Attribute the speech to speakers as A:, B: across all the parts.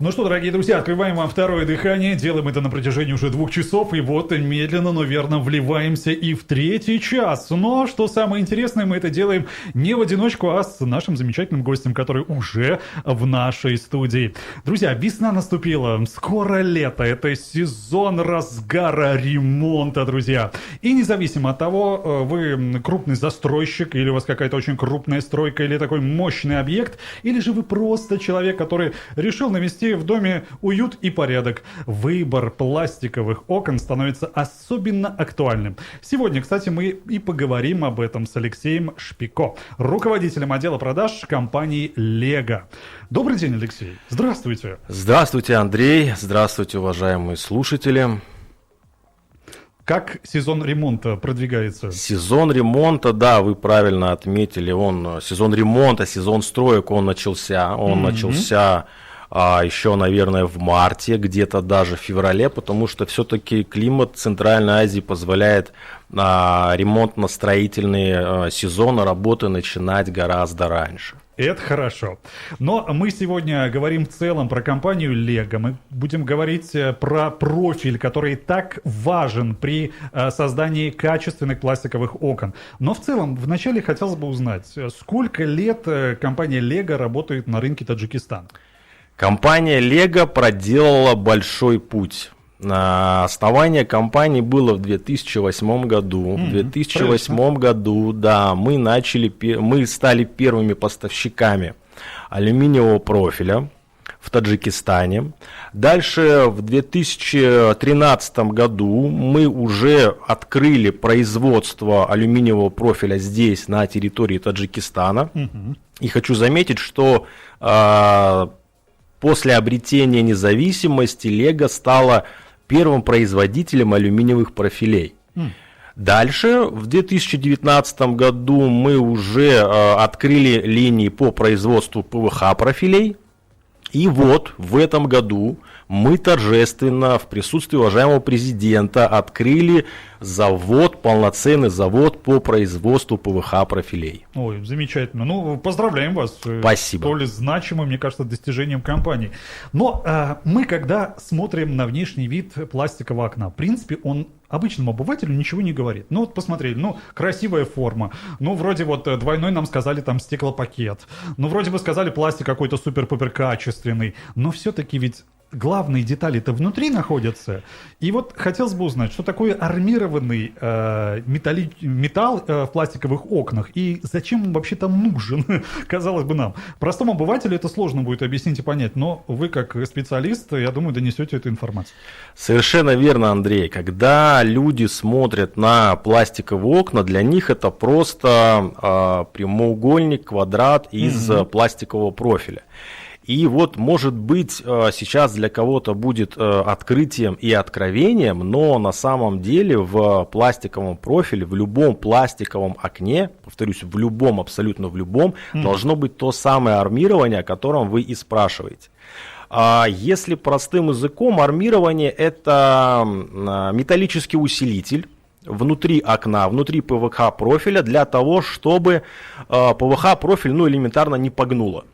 A: Ну что, дорогие друзья, открываем вам второе дыхание. Делаем это на протяжении уже 2 часов. И вот медленно, но верно вливаемся и в третий час. Но что самое интересное, мы это делаем не в одиночку, а с нашим замечательным гостем, который уже в нашей студии. Друзья, весна наступила. Скоро лето. Это сезон разгара ремонта, друзья. И независимо от того, вы крупный застройщик, или у вас какая-то очень крупная стройка, или такой мощный объект, или же вы просто человек, который решил навести в доме уют и порядок. Выбор пластиковых окон становится особенно актуальным. Сегодня, кстати, мы и поговорим об этом с Алексеем Шпико, руководителем отдела продаж компании «Лего». Добрый день, Алексей. Здравствуйте.
B: Здравствуйте, Андрей. Здравствуйте, уважаемые слушатели.
A: Как сезон ремонта продвигается?
B: Сезон ремонта, да, вы правильно отметили. Сезон ремонта, сезон строек, он начался. Начался еще, наверное, в марте, где-то даже в феврале, потому что все-таки климат Центральной Азии позволяет ремонтно-строительные сезоны работы начинать гораздо раньше.
A: Это хорошо. Но мы сегодня говорим в целом про компанию Lego. Мы будем говорить про профиль, который так важен при создании качественных пластиковых окон. Но в целом, вначале хотелось бы узнать, сколько лет компания Lego работает на рынке Таджикистана?
B: Компания Lego проделала большой путь. Основание компании было в 2008 году. В 2008 году, да, мы стали первыми поставщиками алюминиевого профиля в Таджикистане. Дальше в 2013 году мы уже открыли производство алюминиевого профиля здесь, на территории Таджикистана. И хочу заметить, что после обретения независимости Lego стала первым производителем алюминиевых профилей. Дальше, в 2019 году мы уже открыли линии по производству ПВХ профилей. И вот в этом году мы торжественно в присутствии уважаемого президента открыли полноценный завод по производству ПВХ профилей.
A: Ой, замечательно. Ну, поздравляем вас.
B: Спасибо.
A: Столь значимым, мне кажется, достижением компании. Но мы, когда смотрим на внешний вид пластикового окна, в принципе, он обычному обывателю ничего не говорит. Ну, вот посмотрели, красивая форма. Вроде двойной нам сказали там стеклопакет. Вроде бы сказали пластик какой-то супер-пупер качественный. Но все-таки ведь главные детали-то внутри находятся. И вот хотелось бы узнать, что такое армированный металл в пластиковых окнах и зачем он вообще там нужен, казалось бы нам. Простому обывателю это сложно будет объяснить и понять, но вы как специалист, я думаю, донесете эту информацию.
B: Совершенно верно, Андрей. Когда люди смотрят на пластиковые окна, для них это просто прямоугольник, квадрат из пластикового профиля. И вот, может быть, сейчас для кого-то будет открытием и откровением, но на самом деле в пластиковом профиле, в любом пластиковом окне, повторюсь, абсолютно в любом, должно быть то самое армирование, о котором вы и спрашиваете. Если простым языком, армирование – это металлический усилитель внутри окна, внутри ПВХ профиля для того, чтобы ПВХ профиль элементарно не погнуло.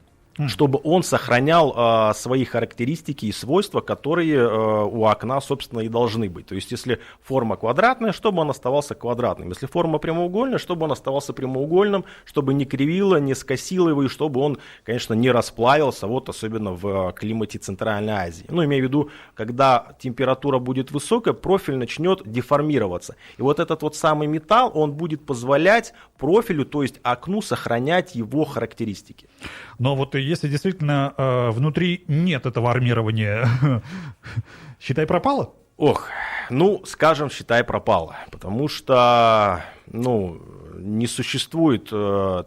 B: Чтобы он сохранял свои характеристики и свойства, которые у окна, собственно, и должны быть. То есть, если форма квадратная, чтобы он оставался квадратным. Если форма прямоугольная, чтобы он оставался прямоугольным, чтобы не кривило, не скосило его, и чтобы он, конечно, не расплавился, особенно в климате Центральной Азии. Имею в виду, когда температура будет высокая, профиль начнет деформироваться. И вот этот самый металл, он будет позволять профилю, то есть окну, сохранять его характеристики.
A: Но вот если действительно внутри нет этого армирования, считай, пропало?
B: Скажем, считай, пропало. Потому что, не существует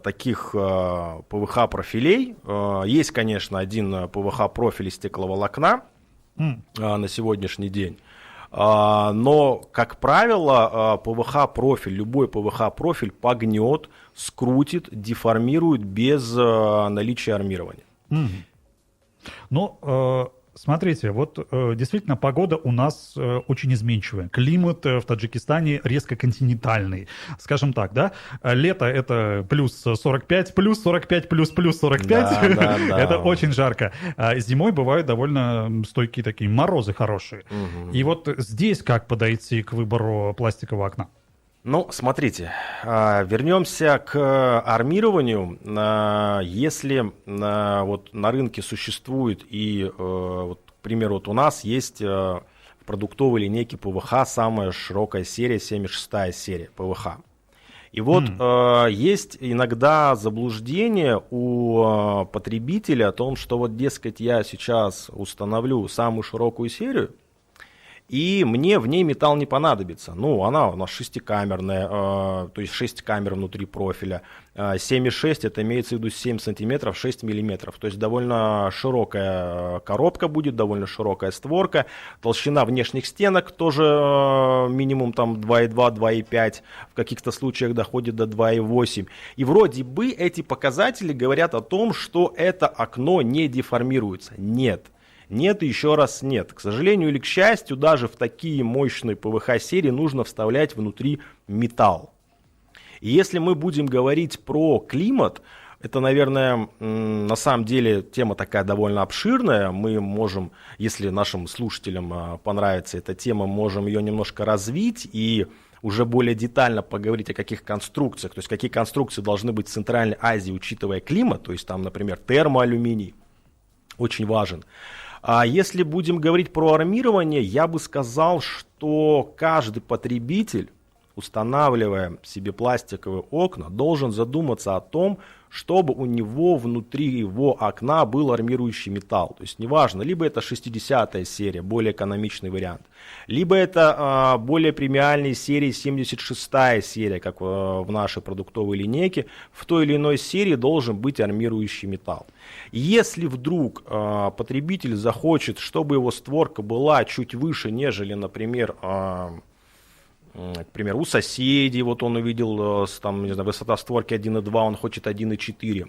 B: таких ПВХ-профилей. Есть, конечно, один ПВХ-профиль из стекловолокна на сегодняшний день. Но, как правило, ПВХ-профиль, любой ПВХ-профиль погнет, скрутит, деформирует без наличия армирования.
A: Смотрите, вот действительно погода у нас очень изменчивая. Климат в Таджикистане резко континентальный, скажем так, да? Лето это плюс 45, плюс 45, плюс 45.
B: Да.
A: Это очень жарко. А зимой бывают довольно стойкие такие морозы хорошие. И вот здесь как подойти к выбору пластикового окна?
B: Ну, смотрите, вернемся к армированию. Если вот на рынке существует и, вот, к примеру, вот у нас есть в продуктовой линейке ПВХ самая широкая серия, 76-я серия ПВХ. И вот есть иногда заблуждение у потребителя о том, что вот, дескать, я сейчас установлю самую широкую серию, и мне в ней металл не понадобится. Ну, она у нас шестикамерная, то есть 6 камер внутри профиля. 7,6 это имеется в виду 7 сантиметров, 6 миллиметров. То есть довольно широкая коробка будет, довольно широкая створка. Толщина внешних стенок тоже минимум там 2,2, 2,5. В каких-то случаях доходит до 2,8. И вроде бы эти показатели говорят о том, что это окно не деформируется. Нет. Нет и еще раз нет. К сожалению или к счастью, даже в такие мощные ПВХ-серии нужно вставлять внутри металл. И если мы будем говорить про климат, это, наверное, на самом деле тема такая довольно обширная. Мы можем, если нашим слушателям понравится эта тема, можем ее немножко развить и уже более детально поговорить о каких конструкциях. То есть какие конструкции должны быть в Центральной Азии, учитывая климат. То есть там, например, термоалюминий очень важен. А если будем говорить про армирование, я бы сказал, что каждый потребитель, устанавливая себе пластиковые окна, должен задуматься о том, чтобы у него внутри его окна был армирующий металл. То есть неважно, либо это 60-я серия, более экономичный вариант, либо это более премиальные серии 76-я серия, как в нашей продуктовой линейке. В той или иной серии должен быть армирующий металл. Если вдруг потребитель захочет, чтобы его створка была чуть выше, нежели, например, к примеру, у соседей, вот он увидел, там, не знаю, высота створки 1,2, он хочет 1,4.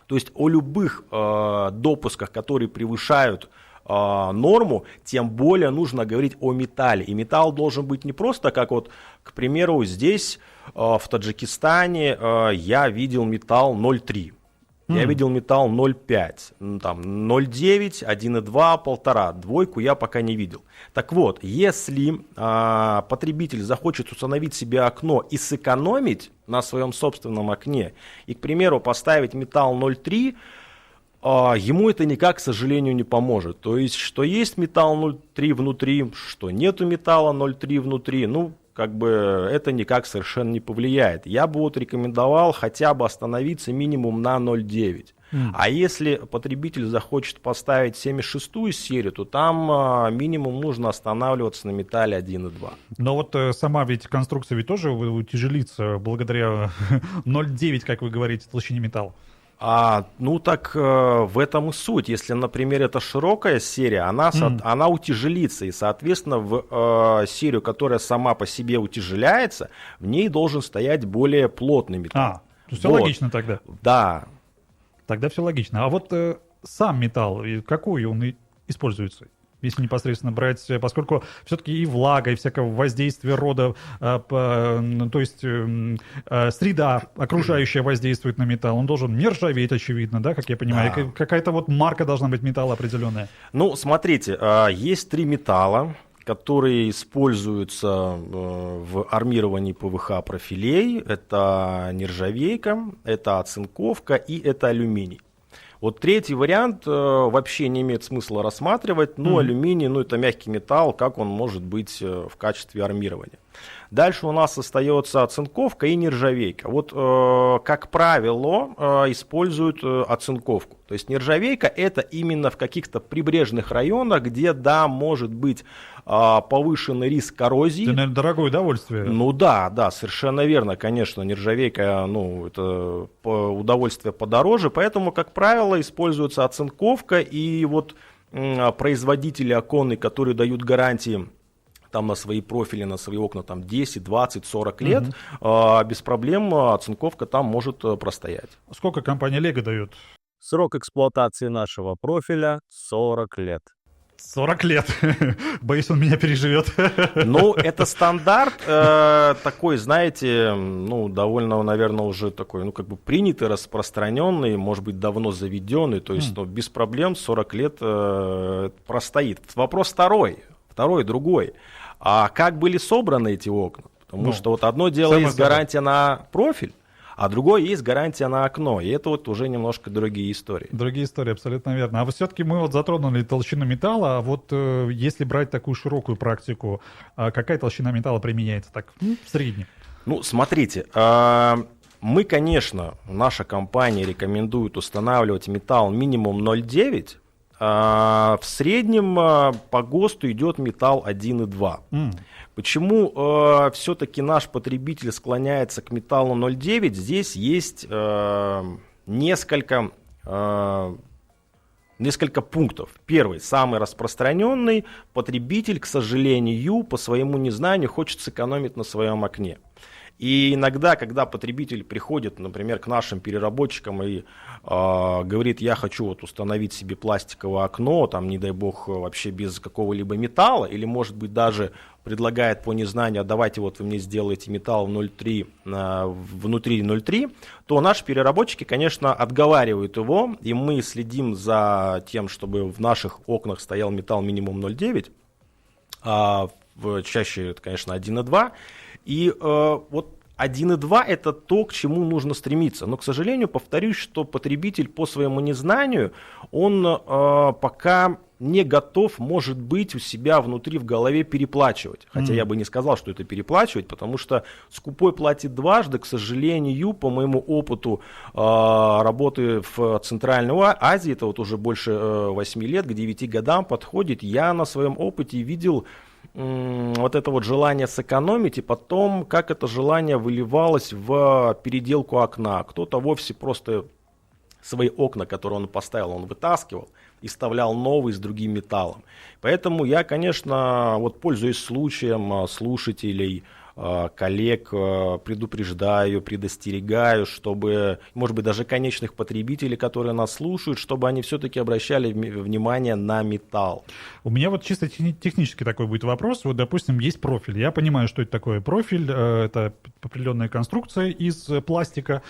B: То есть о любых допусках, которые превышают норму, тем более нужно говорить о металле. И металл должен быть не просто, как вот, к примеру, здесь в Таджикистане я видел металл 0,3. Я видел металл 0,5, там 0,9, 1,2, 1,5, двойку я пока не видел. Так вот, если потребитель захочет установить себе окно и сэкономить на своем собственном окне, и, к примеру, поставить металл 0,3, ему это никак, к сожалению, не поможет. То есть, что есть металл 0,3 внутри, что нету металла 0,3 внутри, ну, как бы это никак совершенно не повлияет. Я бы вот рекомендовал хотя бы остановиться минимум на 0,9. А если потребитель захочет поставить 76-ю серию, то там минимум нужно останавливаться на металле 1,2.
A: Но вот сама ведь конструкция ведь тоже утяжелится благодаря 0,9, как вы говорите, толщине металла.
B: Ну так в этом и суть. Если, например, это широкая серия, она утяжелится. И, соответственно, в серию, которая сама по себе утяжеляется, в ней должен стоять более плотный металл.
A: То есть все логично тогда?
B: Да.
A: Тогда все логично. А вот сам металл, какой он используется? Если непосредственно брать, поскольку все-таки и влага, и всякого воздействия рода, то есть среда окружающая воздействует на металл, он должен не ржаветь, очевидно, да, как я понимаю, да. Какая-то вот марка должна быть металла определенная.
B: Ну, смотрите, есть 3 металла, которые используются в армировании ПВХ профилей. Это нержавейка, это оцинковка и это алюминий. Вот третий вариант вообще не имеет смысла рассматривать. Алюминий, это мягкий металл, как он может быть в качестве армирования. Дальше у нас остается оцинковка и нержавейка. Вот, как правило, используют оцинковку. То есть нержавейка это именно в каких-то прибрежных районах, где, да, может быть повышенный риск коррозии.
A: Это, наверное, дорогое удовольствие.
B: Ну да, совершенно верно, конечно, нержавейка, это удовольствие подороже, поэтому, как правило, используется оцинковка, и вот производители оконные, которые дают гарантии там на свои профили, на свои окна там 10, 20, 40 лет, без проблем оцинковка там может простоять.
A: Сколько компания Лего дает?
C: Срок эксплуатации нашего профиля 40 лет.
A: 40 лет. Боюсь, он меня переживет.
B: Ну, это стандарт такой, знаете, ну, довольно, наверное, уже такой, ну, как бы принятый, распространенный, может быть, давно заведенный, то есть, ну, без проблем 40 лет простоит. Вопрос второй, другой. А как были собраны эти окна? Потому что вот одно дело есть гарантия на профиль, а другое есть гарантия на окно. И это вот уже немножко другие истории.
A: Другие истории, абсолютно верно. А вот все-таки мы вот затронули толщину металла. А вот если брать такую широкую практику, какая толщина металла применяется так в среднем?
B: Ну, смотрите, мы, конечно, наша компания рекомендует устанавливать металл минимум 0,9. В среднем по ГОСТу идет металл 1,2. Почему все-таки наш потребитель склоняется к металлу 0,9? Здесь есть несколько пунктов. Первый, самый распространенный, потребитель, к сожалению, по своему незнанию хочет сэкономить на своем окне. И иногда, когда потребитель приходит, например, к нашим переработчикам и говорит, я хочу вот установить себе пластиковое окно, там, не дай бог, вообще без какого-либо металла, или, может быть, даже предлагает по незнанию, давайте вот вы мне сделаете металл 0,3, внутри 0,3, то наши переработчики, конечно, отговаривают его, и мы следим за тем, чтобы в наших окнах стоял металл минимум 0,9, чаще это, конечно, 1,2. И вот 1,2 это то, к чему нужно стремиться. Но, к сожалению, повторюсь, что потребитель по своему незнанию, он пока не готов, может быть, у себя внутри в голове переплачивать. Хотя я бы не сказал, что это переплачивать, потому что скупой платит дважды. К сожалению, по моему опыту работы в Центральной Азии, это вот уже больше 8 лет, к 9 годам подходит, я на своем опыте видел вот это вот желание сэкономить, и потом, как это желание выливалось в переделку окна. Кто-то вовсе просто свои окна, которые он поставил, он вытаскивал и вставлял новые с другим металлом. Поэтому я, конечно, вот пользуясь случаем слушателей, коллег, предупреждаю, предостерегаю, чтобы, может быть, даже конечных потребителей, которые нас слушают, чтобы они все-таки обращали внимание на металл.
A: У меня вот чисто технический такой будет вопрос. Вот, допустим, есть профиль. Я понимаю, что это такое профиль. Это определенная конструкция из пластика.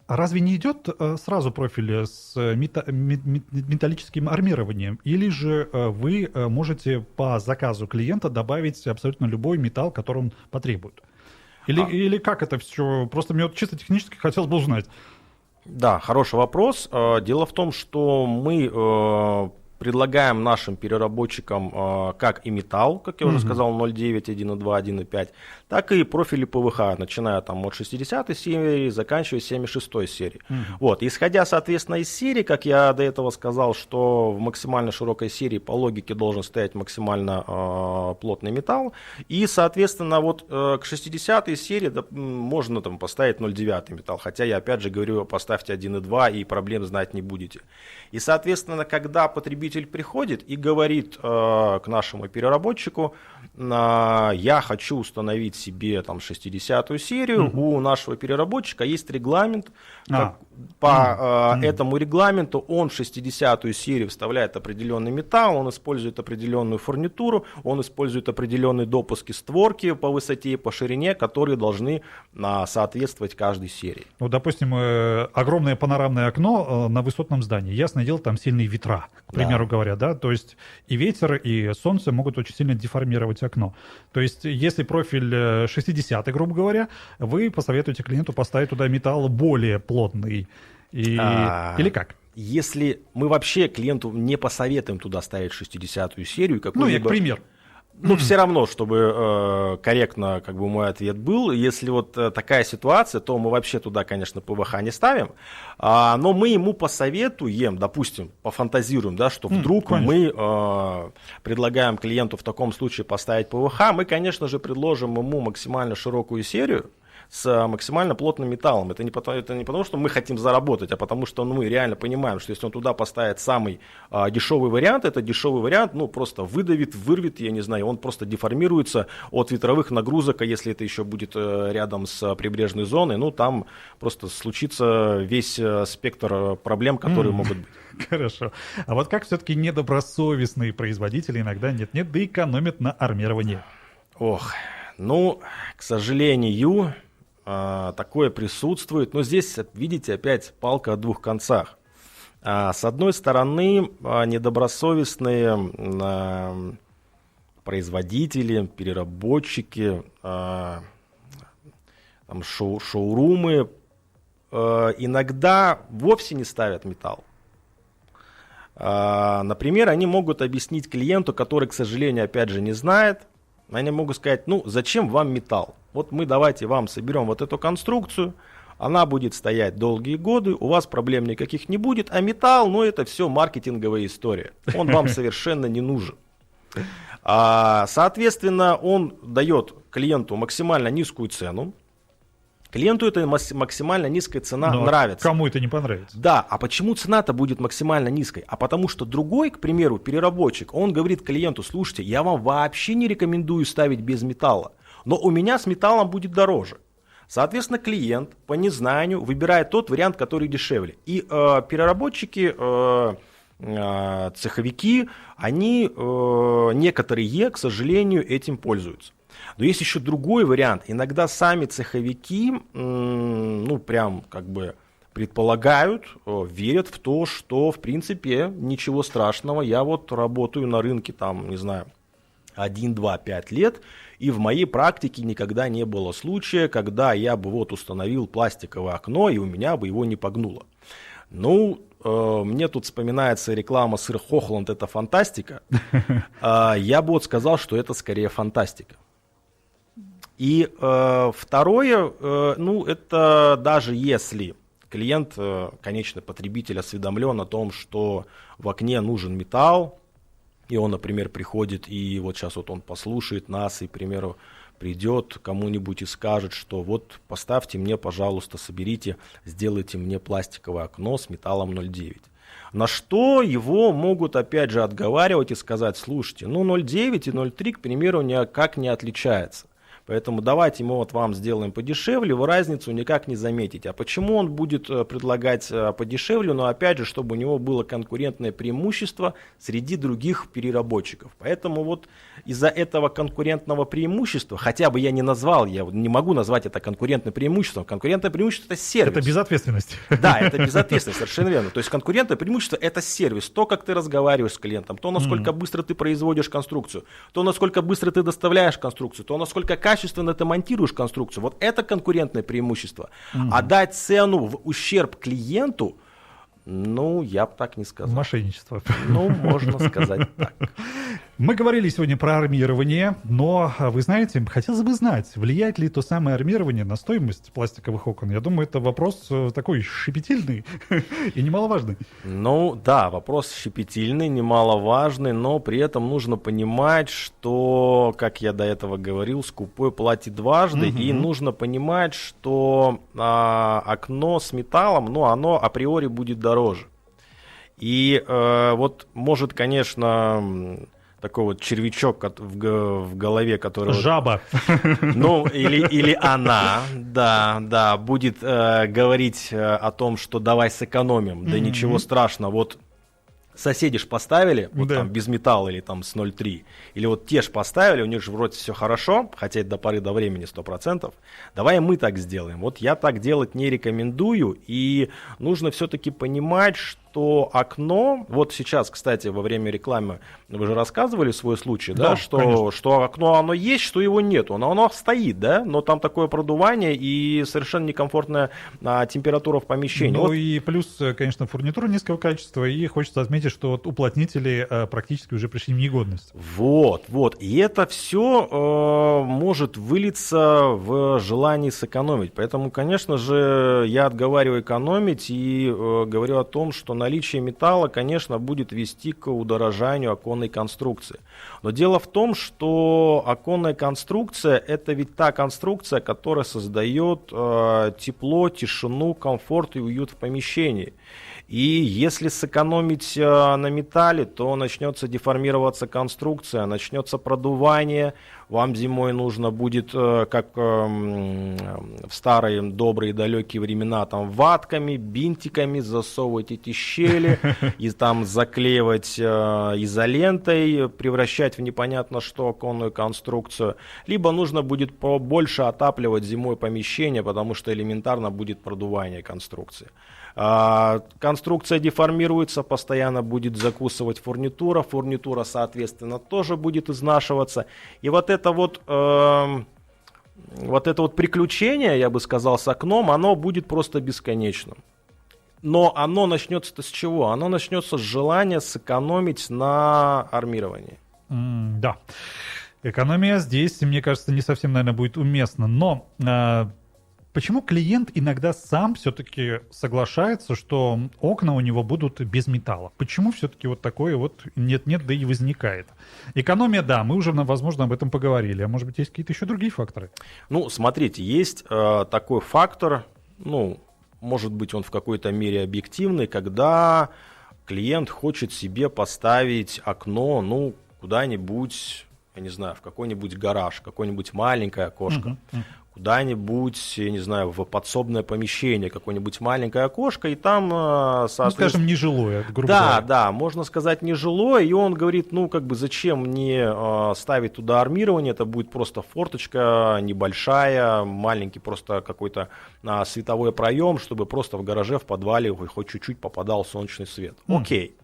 A: Разве не идет сразу профиль с металлическим армированием? Или же вы можете по заказу клиента добавить абсолютно любой металл, который он потребует? Или как это все? Просто мне вот чисто технически хотелось бы узнать.
B: Да, хороший вопрос. Дело в том, что мы предлагаем нашим переработчикам как и металл, как я уже сказал, 0,9, 1,2, 1,5, так и профили ПВХ, начиная там от 60-й серии, заканчивая 76-й серии. Вот, исходя, соответственно, из серии, как я до этого сказал, что в максимально широкой серии по логике должен стоять максимально плотный металл, и, соответственно, вот к 60-й серии можно там поставить 0,9 металл, хотя я опять же говорю, поставьте 1,2 и проблем знать не будете. И, соответственно, когда потребитель приходит и говорит к нашему переработчику, я хочу установить себе там 60-ю серию, у нашего переработчика есть регламент, по этому регламенту он в 60-ю серию вставляет определенный металл, он использует определенную фурнитуру, он использует определенные допуски створки по высоте и по ширине, которые должны соответствовать каждой серии.
A: Вот, допустим, огромное панорамное окно на высотном здании. Ясное дело, там сильные ветра, к примеру говоря, да, то есть и ветер, и солнце могут очень сильно деформировать окно. То есть если профиль 60-й, грубо говоря, вы посоветуете клиенту поставить туда металл более плотный. Или как?
B: Если мы вообще клиенту не посоветуем туда ставить 60-ю серию, какую-либо...
A: Ну, я к примеру.
B: Ну, все равно, чтобы корректно как бы мой ответ был, если вот такая ситуация, то мы вообще туда, конечно, ПВХ не ставим, но мы ему посоветуем, допустим, пофантазируем, да, что вдруг мы предлагаем клиенту в таком случае поставить ПВХ, мы, конечно же, предложим ему максимально широкую серию, с максимально плотным металлом. Это не потому, что мы хотим заработать, а потому что мы реально понимаем, что если он туда поставит самый дешевый вариант, этот дешевый вариант просто выдавит, вырвет, я не знаю, он просто деформируется от ветровых нагрузок, а если это еще будет рядом с прибрежной зоной, там просто случится весь спектр проблем, которые могут быть.
A: Хорошо. А вот как все-таки недобросовестные производители иногда нет-нет, да экономят на армировании?
B: К сожалению, такое присутствует. Но здесь, видите, опять палка о двух концах. С одной стороны, недобросовестные производители, переработчики, шоурумы иногда вовсе не ставят металл. Например, они могут объяснить клиенту, который, к сожалению, опять же не знает, они могут сказать, зачем вам металл? Вот мы давайте вам соберем вот эту конструкцию, она будет стоять долгие годы, у вас проблем никаких не будет, а металл, это все маркетинговая история, он вам совершенно не нужен. Соответственно, он дает клиенту максимально низкую цену, клиенту эта максимально низкая цена нравится.
A: Кому это не понравится?
B: Да, а почему цена-то будет максимально низкой? А потому что другой, к примеру, переработчик, он говорит клиенту, слушайте, я вам вообще не рекомендую ставить без металла, но у меня с металлом будет дороже. Соответственно, клиент по незнанию выбирает тот вариант, который дешевле. И переработчики, цеховики, они, некоторые, к сожалению, этим пользуются. Но есть еще другой вариант. Иногда сами цеховики, предполагают, верят в то, что, в принципе, ничего страшного. Я работаю на рынке, 1, 2, 5 лет, и в моей практике никогда не было случая, когда я бы установил пластиковое окно, и у меня бы его не погнуло. Мне тут вспоминается реклама «Сыр Хохланд» — это фантастика. Я бы сказал, что это скорее фантастика. И второе, это даже если клиент, конечный потребитель, осведомлен о том, что в окне нужен металл, и он, например, приходит, и сейчас он послушает нас, и, к примеру, придет кому-нибудь и скажет, что поставьте мне, пожалуйста, соберите, сделайте мне пластиковое окно с металлом 0,9. На что его могут, опять же, отговаривать и сказать, слушайте, 0,9 и 0,3, к примеру, никак не отличается. Поэтому давайте мы вам сделаем подешевле, вы разницу никак не заметите. А почему он будет предлагать подешевле? Но опять же, чтобы у него было конкурентное преимущество среди других переработчиков. Поэтому из-за этого конкурентного преимущества, хотя бы я не могу назвать это конкурентным преимуществом. Конкурентное преимущество — это сервис.
A: Это безответственность.
B: Да, это безответственность, совершенно верно. То есть конкурентное преимущество — это сервис. То, как ты разговариваешь с клиентом, то, насколько быстро ты производишь конструкцию, то, насколько быстро ты доставляешь конструкцию, то, насколько качественно ты монтируешь конструкцию. Это конкурентное преимущество. А дать цену в ущерб клиенту, я бы так не сказал.
A: Мошенничество.
B: Можно сказать так.
A: Мы говорили сегодня про армирование, но, вы знаете, хотелось бы знать, влияет ли то самое армирование на стоимость пластиковых окон? Я думаю, это вопрос такой щепетильный и немаловажный.
B: Да, вопрос щепетильный, немаловажный, но при этом нужно понимать, что, как я до этого говорил, скупой платит дважды, и нужно понимать, что окно с металлом, оно априори будет дороже. И может, конечно, такой червячок в голове, который...
A: Жаба.
B: Или она, да, будет говорить о том, что давай сэкономим, да ничего страшного, соседи ж поставили, без металла или с 0,3, или те ж поставили, у них же вроде все хорошо, хотя это до поры до времени 100%, давай мы так сделаем. Я так делать не рекомендую, и нужно все-таки понимать, что окно, сейчас, кстати, во время рекламы вы же рассказывали свой случай, что окно оно есть, что его нету, оно стоит, но там такое продувание и совершенно некомфортная температура в помещении.
A: И плюс, конечно, фурнитура низкого качества, и хочется отметить, что уплотнители практически уже пришли в негодность.
B: И это все может вылиться в желании сэкономить, поэтому, конечно же, я отговариваю экономить и говорю о том, что, наличие металла, конечно, будет вести к удорожанию оконной конструкции. Но дело в том, что оконная конструкция – это ведь та конструкция, которая создает тепло, тишину, комфорт и уют в помещении. И если сэкономить на металле, то начнется деформироваться конструкция, начнется продувание. Вам зимой нужно будет, как в старые добрые далекие времена, там ватками, бинтиками засовывать эти щели и там заклеивать изолентой, превращать в непонятно что оконную конструкцию. Либо нужно будет побольше отапливать зимой помещение, потому что элементарно будет продувание конструкции. Конструкция деформируется, постоянно будет закусывать фурнитура, соответственно, тоже будет изнашиваться. И вот это вот приключение, я бы сказал, с окном, оно будет просто бесконечным. Но оно начнется с чего? Оно начнется с желания сэкономить на армировании.
A: Да. Экономия здесь, мне кажется, не совсем, наверное, будет уместна. Но почему клиент иногда сам все-таки соглашается, что окна у него будут без металла? Почему все-таки вот такое вот нет-нет, да и возникает? Экономия, да, мы уже, возможно, об этом поговорили. А может быть, есть какие-то еще другие факторы?
B: Ну, смотрите, есть такой фактор, ну, может быть, он в какой-то мере объективный, когда клиент хочет себе поставить окно, ну, куда-нибудь, я не знаю, в какой-нибудь гараж, какое-нибудь маленькое окошко. Куда-нибудь, я не знаю, в подсобное помещение, какое-нибудь маленькое окошко, и там, соответственно...
A: Ну, скажем, нежилое, грубо
B: да,
A: говоря.
B: Да, можно сказать нежилое, и он говорит, ну, как бы, зачем мне ставить туда армирование, это будет просто форточка небольшая, маленький просто какой-то световой проем, чтобы просто в гараже, в подвале хоть чуть-чуть попадал солнечный свет. Окей.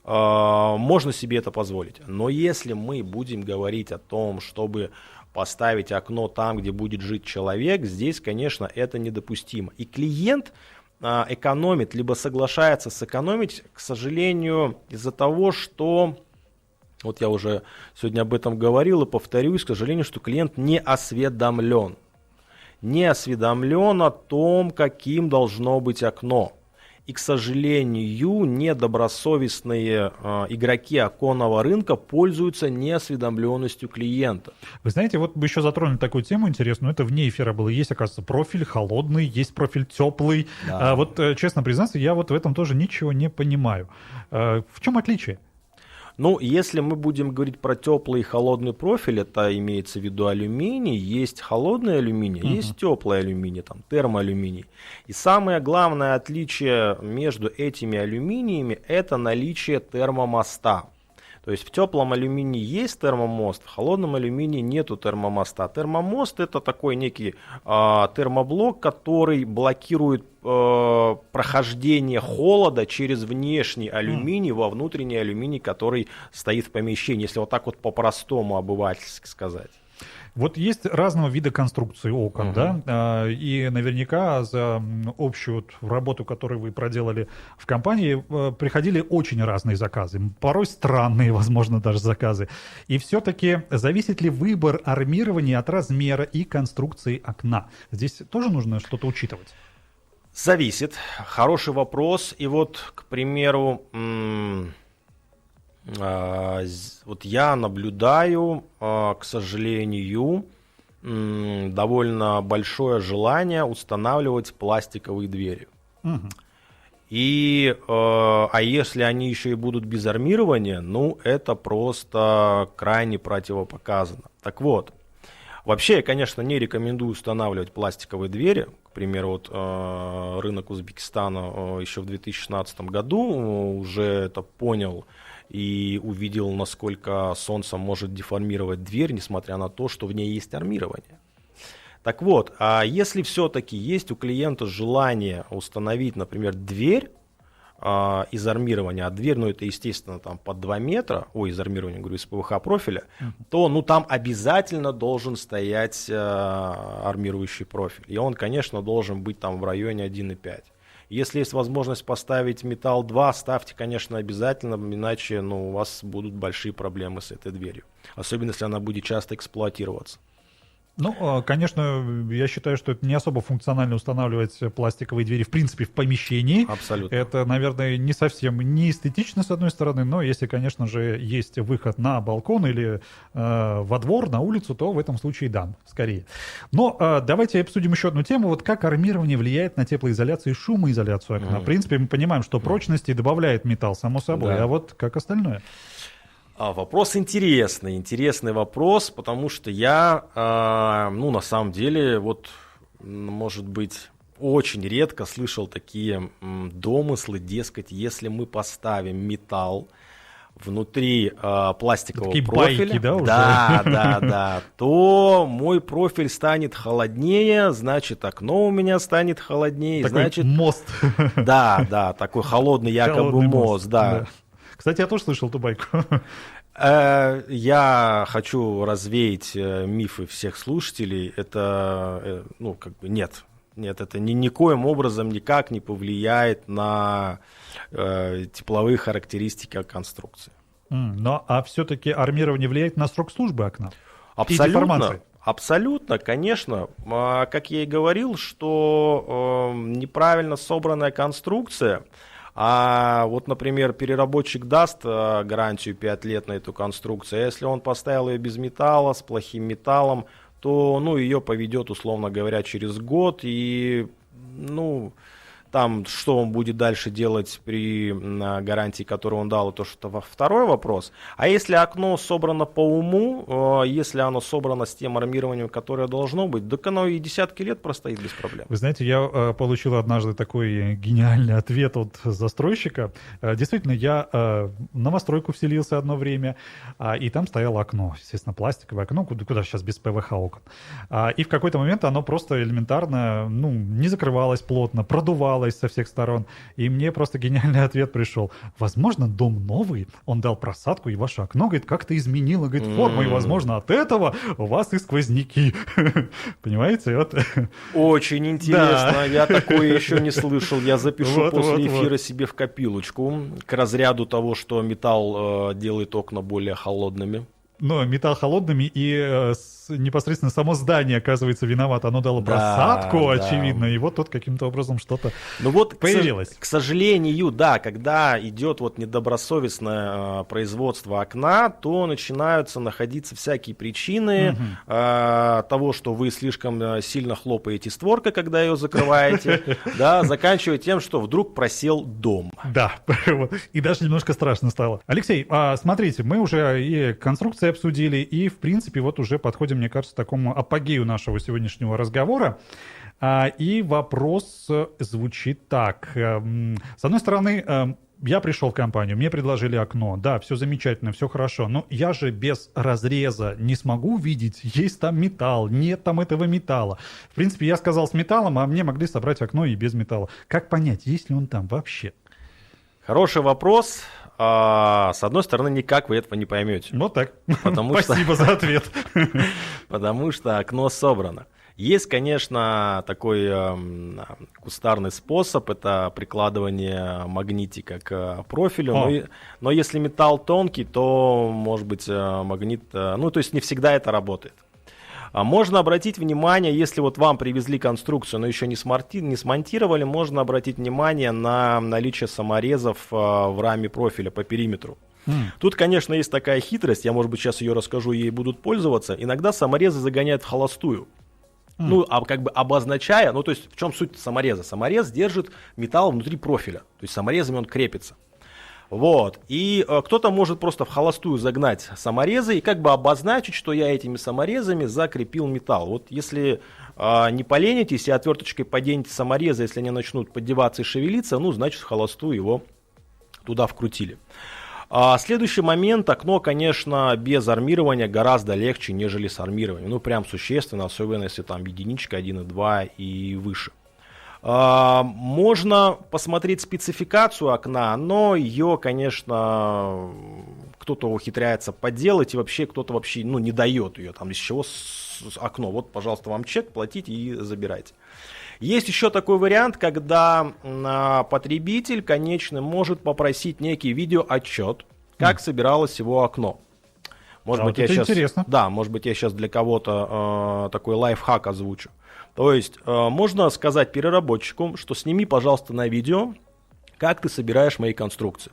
B: Можно себе это позволить. Но если мы будем говорить о том, чтобы поставить окно там, где будет жить человек, здесь, конечно, это недопустимо. И клиент экономит, либо соглашается сэкономить, к сожалению, из-за того, что, вот я уже сегодня об этом говорил и повторюсь, к сожалению, что клиент не осведомлен. Не осведомлен о том, каким должно быть окно. И, к сожалению, недобросовестные игроки оконного рынка пользуются неосведомленностью клиента.
A: Вы знаете, вот мы еще затронули такую тему интересную, это вне эфира было. Есть, оказывается, профиль холодный, есть профиль теплый.
B: Да.
A: Вот, честно признаться, я вот в этом тоже ничего не понимаю. В чем отличие?
B: Ну, если мы будем говорить про теплый и холодный профиль, это имеется в виду алюминий, есть холодный алюминий, есть теплый алюминий, там, термоалюминий. И самое главное отличие между этими алюминиями – это наличие термомоста. То есть в теплом алюминии есть термомост, в холодном алюминии нету термомоста. Термомост – это такой некий термоблок, который блокирует прохождение холода через внешний алюминий во внутренний алюминий, который стоит в помещении, если вот так вот по-простому обывательски сказать.
A: Вот есть разного вида конструкции окон, да, и наверняка за общую работу, которую вы проделали в компании, приходили очень разные заказы, порой странные, возможно, даже заказы. И все-таки зависит ли выбор армирования от размера и конструкции окна? Здесь тоже нужно что-то учитывать?
B: Зависит. Хороший вопрос. И вот, к примеру, вот я наблюдаю, к сожалению, довольно большое желание устанавливать пластиковые двери. И, а если они еще и будут без армирования, ну, это просто крайне противопоказано. Так вот, вообще я, конечно, не рекомендую устанавливать пластиковые двери. К примеру, вот рынок Узбекистана еще в 2016 году уже это понял и увидел, насколько солнце может деформировать дверь, несмотря на то, что в ней есть армирование. Так вот, а если все-таки есть у клиента желание установить, например, дверь из армирования, а дверь, ну это, естественно, там под 2 метра, из армирования, говорю, из ПВХ профиля, то, ну, там обязательно должен стоять армирующий профиль. И он, конечно, должен быть там в районе 1,5. Если есть возможность поставить металл 2, ставьте, конечно, обязательно, иначе, ну, у вас будут большие проблемы с этой дверью. Особенно, если она будет часто эксплуатироваться.
A: Ну, конечно, я считаю, что это не особо функционально устанавливать пластиковые двери, в принципе, в помещении.
B: Абсолютно.
A: Это, наверное, не совсем не эстетично, с одной стороны, но если, конечно же, есть выход на балкон или во двор, на улицу, то в этом случае да, скорее. Но давайте обсудим еще одну тему. Вот как армирование влияет на теплоизоляцию и шумоизоляцию окна. В принципе, мы понимаем, что прочности добавляет металл, само собой,
B: Да.
A: а вот как остальное?
B: Вопрос интересный вопрос, потому что я, на самом деле, вот, может быть, очень редко слышал такие домыслы, дескать, если мы поставим металл внутри пластикового
A: Такие
B: профиля,
A: байки, да, уже?
B: да, то мой профиль станет холоднее, значит, окно у меня станет холоднее,
A: Такой
B: значит,
A: мост.
B: да, такой холодный якобы
A: Холодный
B: мост, да.
A: Кстати, я тоже слышал эту байку.
B: Я хочу развеять мифы всех слушателей. Это, нет, это никоим образом никак не повлияет на тепловые характеристики конструкции.
A: Но а все-таки армирование влияет на срок службы окна?
B: Абсолютно. Абсолютно, конечно. Как я и говорил, что неправильно собранная конструкция. А вот, например, переработчик даст гарантию 5 лет на эту конструкцию, а если он поставил ее без металла, с плохим металлом, то ее поведет, условно говоря, через год, и там, что он будет дальше делать при гарантии, которую он дал, это что второй вопрос. А если окно собрано по уму, если оно собрано с тем армированием, которое должно быть, так оно и десятки лет простоит без проблем.
A: Вы знаете, я получил однажды такой гениальный ответ от застройщика. Действительно, я в новостройку вселился одно время, и там стояло окно, естественно, пластиковое окно, куда сейчас без ПВХ окон. И в какой-то момент оно просто элементарно, не закрывалось плотно, продувалось со всех сторон. И мне просто гениальный ответ пришел. Возможно, дом новый, он дал просадку, и ваше окно, говорит, как-то изменило, говорит, форму, и, возможно, от этого у вас и сквозняки. Понимаете? Вот.
B: Очень интересно.
A: Да.
B: Я такое еще не слышал. Я запишу после эфира
A: вот.
B: себе в копилочку к разряду того, что металл делает окна более холодными.
A: Но металл холодными, и непосредственно само здание, оказывается, виновато. Оно дало просадку, очевидно, и вот тут каким-то образом что-то появилось.
B: К сожалению, да, когда идет вот недобросовестное производство окна, то начинаются находиться всякие причины того, что вы слишком сильно хлопаете створкой, когда ее закрываете, да, заканчивая тем, что вдруг просел дом.
A: Да, и даже немножко страшно стало. Алексей, смотрите, мы уже и конструкции обсудили, и, в принципе, вот уже подходим, мне кажется, к такому апогею нашего сегодняшнего разговора. И вопрос звучит так. С одной стороны, я пришел в компанию, мне предложили окно. Да, все замечательно, все хорошо. Но я же без разреза не смогу увидеть, есть там металл, нет там этого металла. В принципе, я сказал с металлом, а мне могли собрать окно и без металла. Как понять, есть ли он там вообще?
B: Хороший вопрос. С одной стороны, никак вы этого не поймете.
A: Вот так.
B: Потому
A: Спасибо за ответ.
B: Потому что окно собрано. Есть, конечно, такой кустарный способ, это прикладывание магнитика к профилю, но если металл тонкий, то, может быть, магнит, то есть не всегда это работает. Можно обратить внимание, если вот вам привезли конструкцию, но еще не смонтировали, можно обратить внимание на наличие саморезов в раме профиля по периметру. Тут, конечно, есть такая хитрость, я, может быть, сейчас ее расскажу, ей будут пользоваться. Иногда саморезы загоняют в холостую. Как бы обозначая, то есть в чем суть самореза? Саморез держит металл внутри профиля, то есть саморезами он крепится. Вот, и кто-то может просто в холостую загнать саморезы и как бы обозначить, что я этими саморезами закрепил металл. Вот если не поленитесь и отверточкой поденете саморезы, если они начнут поддеваться и шевелиться, значит в холостую его туда вкрутили. Следующий момент, окно, конечно, без армирования гораздо легче, нежели с армированием. Прям существенно, особенно если там единичка, 1,2 и выше. Можно посмотреть спецификацию окна, но ее, конечно, кто-то ухитряется подделать, и вообще кто-то вообще не дает ее. Там из чего окно. Вот, пожалуйста, вам чек, платите и забирайте. Есть еще такой вариант, когда потребитель конечный может попросить некий видеоотчет, как собиралось его окно. Может быть,
A: это интересно.
B: Да, может быть, я сейчас для кого-то такой лайфхак озвучу. То есть можно сказать переработчику, что сними, пожалуйста, на видео, как ты собираешь мои конструкции.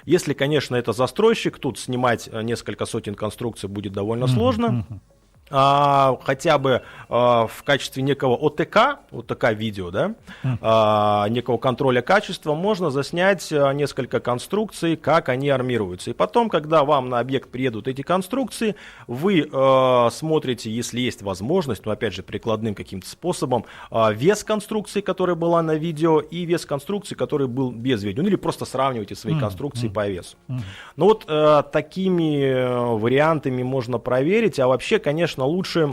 B: Если, конечно, это застройщик, тут снимать несколько сотен конструкций будет довольно сложно. Хотя бы в качестве некого ОТК видео, да, некого контроля качества, можно заснять несколько конструкций, как они армируются. И потом, когда вам на объект приедут эти конструкции, вы смотрите, если есть возможность, но опять же прикладным каким-то способом, вес конструкции, которая была на видео, и вес конструкции, который был без видео. Ну или просто сравнивайте свои конструкции по весу. Ну вот такими вариантами можно проверить, а вообще, конечно, лучше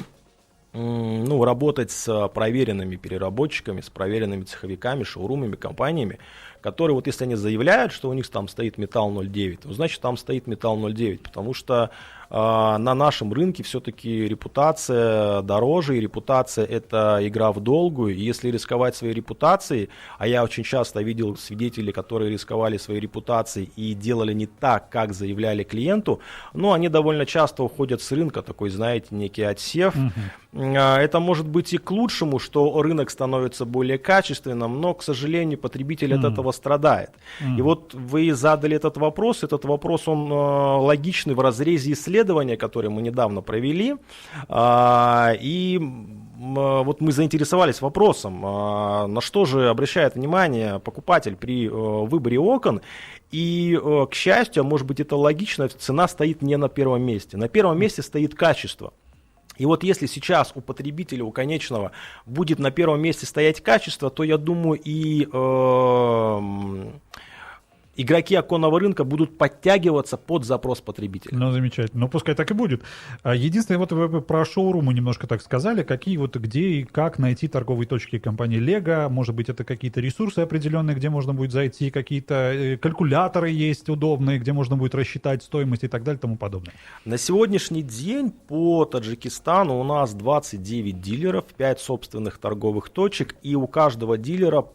B: работать с проверенными переработчиками, с проверенными цеховиками, шоурумами, компаниями, которые, вот если они заявляют, что у них там стоит металл 0,9, то значит там стоит металл 0,9, потому что на нашем рынке все-таки репутация дороже, и репутация — это игра в долгую, и если рисковать своей репутацией, а я очень часто видел свидетелей, которые рисковали своей репутацией и делали не так, как заявляли клиенту, но они довольно часто уходят с рынка, такой, знаете, некий отсев. Это может быть и к лучшему, что рынок становится более качественным, но, к сожалению, потребитель от этого страдает. И вот вы задали этот вопрос он логичный в разрезе исследования, которые мы недавно провели, и вот мы заинтересовались вопросом, на что же обращает внимание покупатель при выборе окон, и, к счастью, а может быть это логично, цена стоит не на первом месте, на первом месте стоит качество. И вот если сейчас у потребителя, у конечного, будет на первом месте стоять качество, то, я думаю, и игроки оконного рынка будут подтягиваться под запрос потребителя.
A: Ну, замечательно. Ну, пускай так и будет. Единственное, вот вы про шоурумы немножко так сказали. Какие вот, где и как найти торговые точки компании Lego? Может быть, это какие-то ресурсы определенные, где можно будет зайти, какие-то калькуляторы есть удобные, где можно будет рассчитать стоимость и так далее и тому подобное.
B: На сегодняшний день по Таджикистану у нас 29 дилеров, 5 собственных торговых точек, и у каждого дилера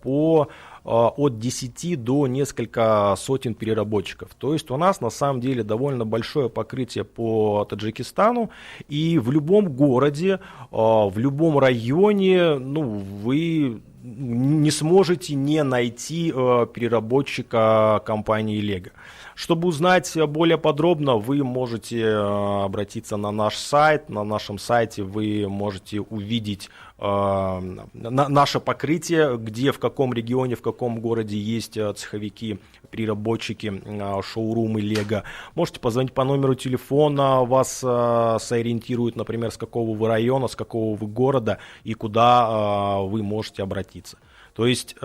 B: от 10 до несколько сотен переработчиков. То есть у нас на самом деле довольно большое покрытие по Таджикистану, и в любом городе, в любом районе вы не сможете не найти переработчика компании Lego. Чтобы узнать более подробно, вы можете обратиться на наш сайт. На нашем сайте вы можете увидеть наше покрытие, где, в каком регионе, в каком городе есть цеховики, переработчики, шоурумы Lego. Можете позвонить по номеру телефона, вас сориентируют, например, с какого вы района, с какого вы города и куда вы можете обратиться. То есть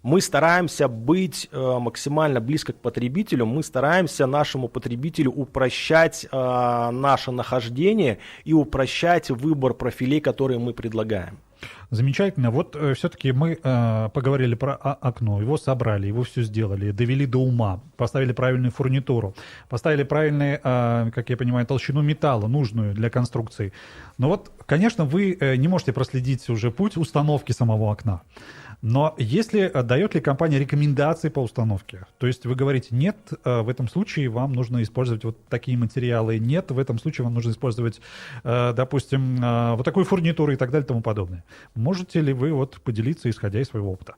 B: мы стараемся быть максимально близко к потребителю, мы стараемся нашему потребителю упрощать наше нахождение и упрощать выбор профилей, которые мы предлагаем.
A: Замечательно. Вот все-таки мы поговорили про окно, его собрали, его все сделали, довели до ума, поставили правильную фурнитуру, поставили правильную, как я понимаю, толщину металла, нужную для конструкции. Но вот, конечно, вы не можете проследить уже путь установки самого окна. Но дает ли компания рекомендации по установке? То есть вы говорите, нет, в этом случае вам нужно использовать вот такие материалы, нет, в этом случае вам нужно использовать, допустим, вот такую фурнитуру и так далее и тому подобное. Можете ли вы вот поделиться, исходя из своего опыта?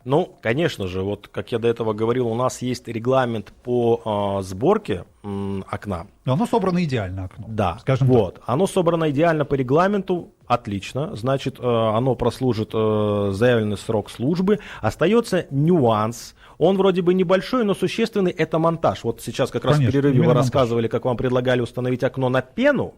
B: Ну, конечно же, вот как я до этого говорил, у нас есть регламент по сборке окна.
A: Оно собрано идеально, окно.
B: Да,
A: скажем
B: вот.
A: Так.
B: Оно собрано идеально по регламенту, отлично. Значит, оно прослужит заявленный срок службы. Остается нюанс. Он вроде бы небольшой, но существенный. Это монтаж. Вот сейчас как раз в перерыве вы рассказывали, как вам предлагали установить окно на пену.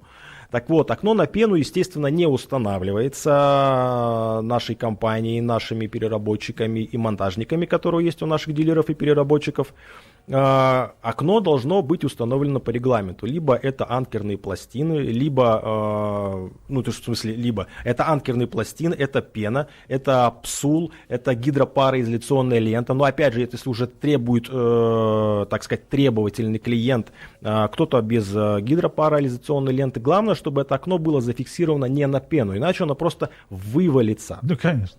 B: Так вот, окно на пену, естественно, не устанавливается нашей компанией, нашими переработчиками и монтажниками, которые есть у наших дилеров и переработчиков. Окно должно быть установлено по регламенту. Либо это анкерные пластины, либо это анкерные пластины, это пена, это псул, это гидропароизоляционная лента. Но опять же, если уже требует, так сказать, требовательный клиент, кто-то без гидропароизоляционной ленты, главное, чтобы это окно было зафиксировано не на пену, иначе оно просто вывалится.
A: Ну, конечно.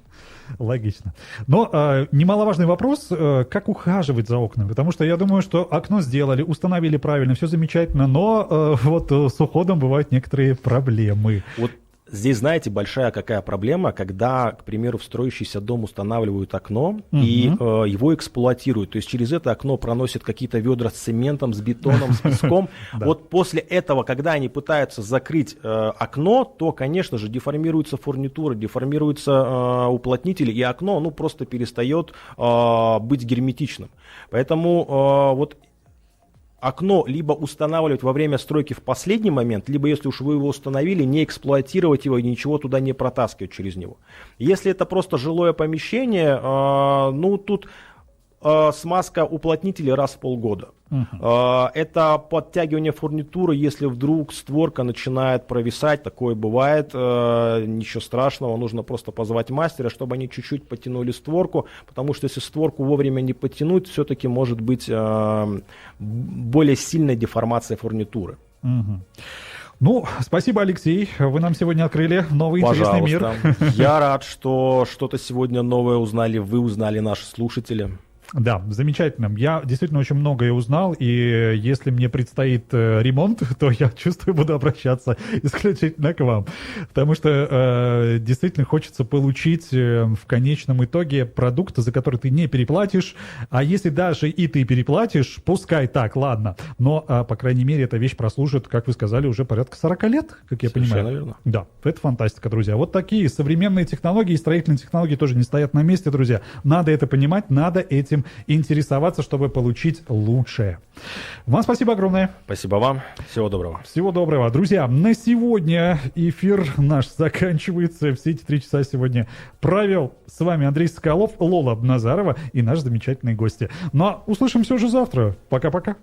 A: Логично. Но немаловажный вопрос, как ухаживать за окнами, потому что я думаю, что окно сделали, установили правильно, все замечательно, но вот с уходом бывают некоторые проблемы.
B: Вот здесь, знаете, большая какая проблема, когда, к примеру, в строящийся дом устанавливают окно и его эксплуатируют. То есть через это окно проносят какие-то ведра с цементом, с бетоном, с песком. Вот после этого, когда они пытаются закрыть окно, то, конечно же, деформируется фурнитура, деформируются уплотнители, и окно, ну, просто перестает быть герметичным. Поэтому вот окно либо устанавливать во время стройки в последний момент, либо, если уж вы его установили, не эксплуатировать его и ничего туда не протаскивать через него. Если это просто жилое помещение, ну, тут смазка уплотнителей раз в полгода. Это подтягивание фурнитуры, если вдруг створка начинает провисать, такое бывает, ничего страшного, нужно просто позвать мастера, чтобы они чуть-чуть потянули створку, потому что если створку вовремя не подтянуть, все-таки может быть более сильная деформация фурнитуры.
A: Ну, спасибо, Алексей. Вы нам сегодня открыли новый интересный мир.
B: Я рад, что что-то сегодня новое узнали, вы узнали, наши слушатели.
A: Да, замечательно. Я действительно очень многое узнал, и если мне предстоит ремонт, то я чувствую, буду обращаться исключительно к вам. Потому что действительно хочется получить в конечном итоге продукт, за который ты не переплатишь. А если даже и ты переплатишь, пускай так, ладно. Но, по крайней мере, эта вещь прослужит, как вы сказали, уже порядка 40 лет, как я понимаю.
B: Совершенно верно.
A: Да, это фантастика, друзья. Вот такие современные технологии, строительные технологии тоже не стоят на месте, друзья. Надо это понимать, надо этим интересоваться, чтобы получить лучшее. Вам спасибо огромное.
B: Спасибо вам. Всего доброго.
A: Всего доброго. Друзья, на сегодня эфир наш заканчивается. Все эти 3 часа сегодня провел с вами Андрей Соколов, Лола Назарова и наши замечательные гости. Ну а услышимся уже завтра. Пока-пока.